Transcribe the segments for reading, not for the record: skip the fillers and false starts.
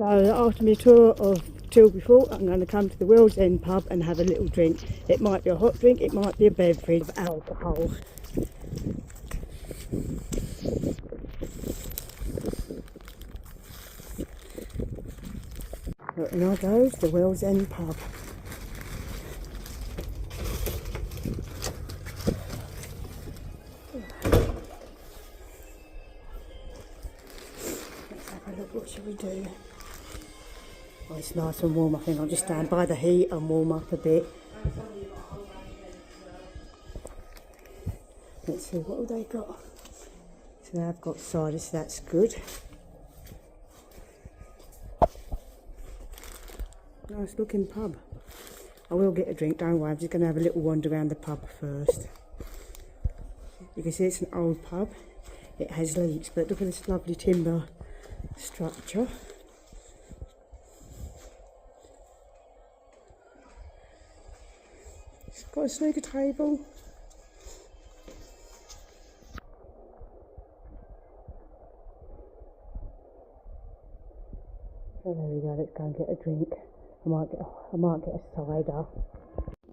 So after my tour of Tilbury Fort, I'm going to come to the World's End pub and have a little drink. It might be a hot drink, it might be a beverage of alcohol. But in I go to the World's End pub. Let's have a look, what shall we do? Oh, it's nice and warm. I think I'll just stand by the heat and warm up a bit. Let's see, what have they got? So they've got cider, so that's good. Nice looking pub. I will get a drink, don't worry. I'm just going to have a little wander around the pub first. You can see it's an old pub. It has leaks, but look at this lovely timber structure. It's got a snooker table. So there we go, let's go and get a drink. I might get a cider.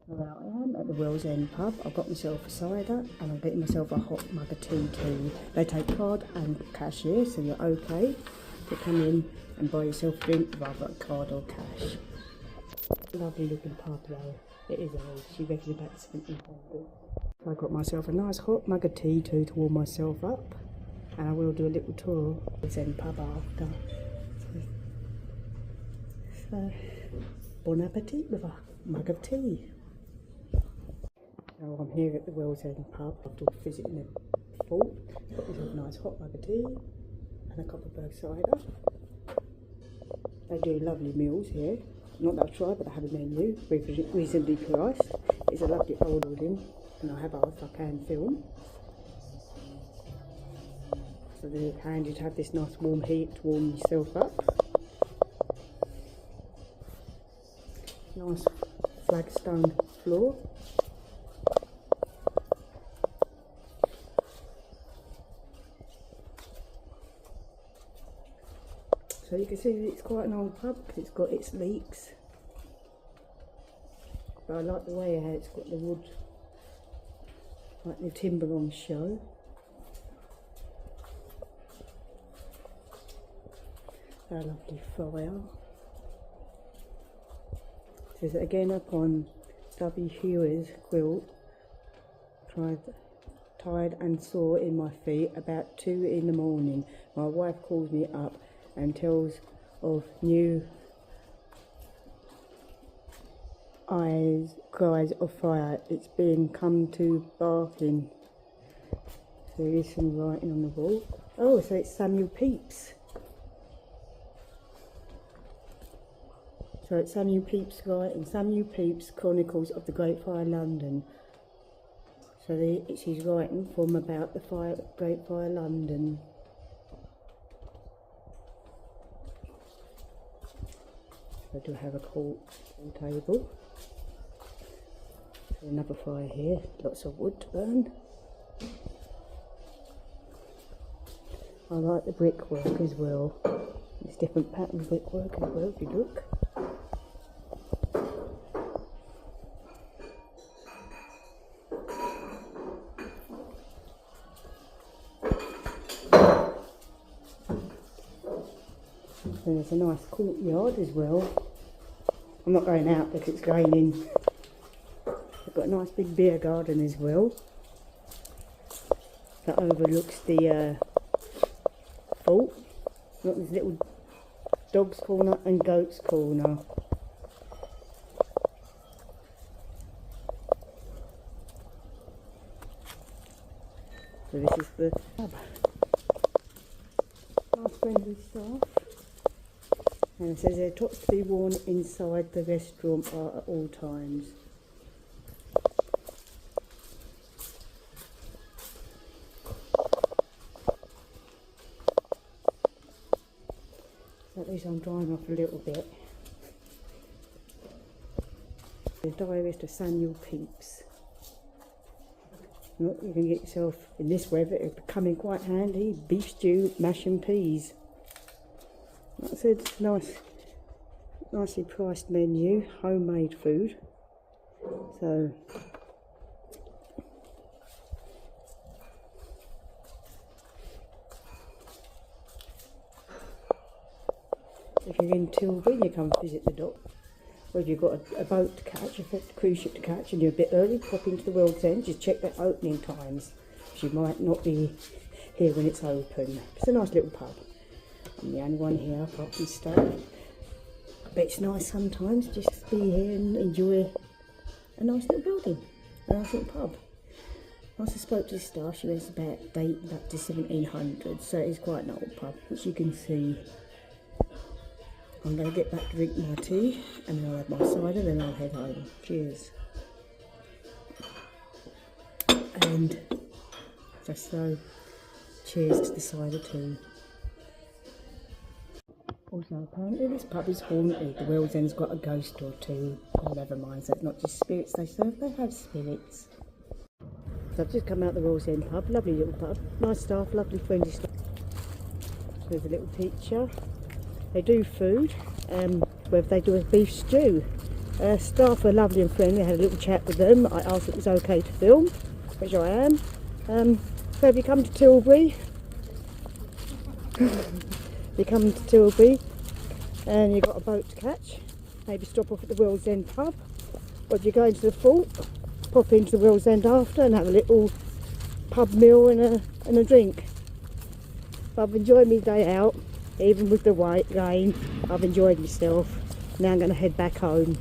Well, I am at the World's End pub. I've got myself a cider and I'm getting myself a hot mug of tea too. They take card and cash here, so you're okay to come in and buy yourself a drink rather than card or cash. Lovely looking pub though. It is old. She reckoned about 1700. I got myself a nice hot mug of tea too to warm myself up, and I will do a little tour of the World's End pub after. So, bon appetit with a mug of tea. So I'm here at the World's End pub after visiting the fort. Got myself a nice hot mug of tea and a Copperberg cider. They do lovely meals here. Not that I've tried, but I have a menu, reasonably priced. It's a lovely old building, and I have asked if I can film. So they're handy to have this nice warm heat to warm yourself up. Nice flagstone floor. So you can see that it's quite an old pub. It's got its leaks, but I like the way how it's got the wood, like the timber on show. A lovely fire. It says again upon W.Hew's quilt, tied and sore in my feet about 2 in the morning. My wife calls me up and tells of new cries of fire. It's been come to barking. So there is some writing on the wall. Oh, so it's Samuel Pepys. So it's Samuel Pepys writing. Samuel Pepys Chronicles of the Great Fire London. So she's writing from about the Great Fire London. I do have a cool table. So another fire here, lots of wood to burn. I like the brickwork as well. It's different pattern brickwork as well, if you look. And there's a nice courtyard as well. I'm not going out because it's raining. They've got a nice big beer garden as well that overlooks the fort. Got this little dog's corner and goat's corner. So this is the pub. Nice friendly staff. And it says they're tops to be worn inside the restaurant bar at all times. At least I'm drying off a little bit. The diarist of Samuel Pepys. Look, you can get yourself, in this weather, it'll come in quite handy, beef stew, mash and peas. Like I said, nicely priced menu, homemade food. So if you're in Tilbury, you come visit the dock. Or if you've got a boat to catch, a cruise ship to catch, and you're a bit early, pop into the World's End. Just check their opening times, because you might not be here when it's open. It's a nice little pub. I'm the only one here apart from staff. But it's nice sometimes just to be here and enjoy a nice little building, a nice little pub. Once I spoke to the staff, she was dating back to 1700, so it's quite an old pub, which you can see. I'm going to get back to drink my tea, and then I'll have my cider, then I'll head home. Cheers. And just so, cheers to the cider too. Also, apparently this pub is haunted. The World's End's got a ghost or two. Oh, never mind, so it's not just spirits they serve, they have spirits. So I've just come out the World's End pub, lovely little pub. Nice staff, lovely friendly staff. There's a little teacher. They do food, whether they do a beef stew. Staff are lovely and friendly. I had a little chat with them. I asked if it was okay to film, which I am. So if you come to Tilbury, and you've got a boat to catch, maybe stop off at the World's End pub. Or if you're going to the fort, pop into the World's End after and have a little pub meal and a drink. But I've enjoyed my day out. Even with the white rain, I've enjoyed myself. Now I'm going to head back home.